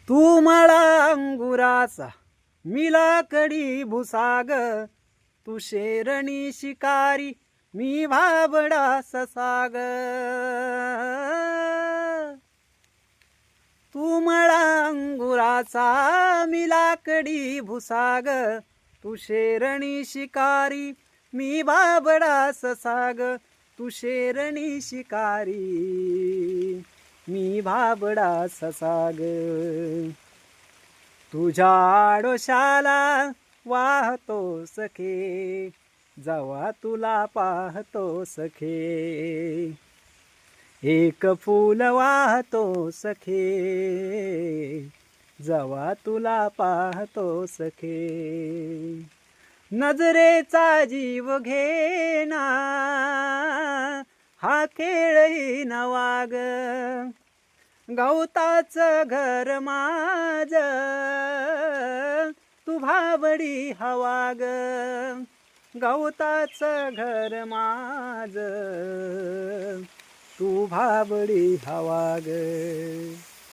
तू मळा अंगुराचा मी लाकडी भुसाग, तू शेरणी शिकारी मी भाबडा ससाग. तू मळा अंगुराचा मी लाकडी भुसाग, तू शेरणी शिकारी मी भाबडा ससाग. तू शेरणी शिकारी मी भाबडा ससाग. तुझ्या आडोशाला वाहतो सखे, जेव्हा तुला पाहतो सखे. एक फूल वाहतो सखे, जेव्हा तुला पाहतो सखे. नजरेचा जीव घेना हा खेळही नवा ग. गवताचं घर माझ तू भाबडी हवा ग. गवताचं घर माझ तू भाबडी हवा ग.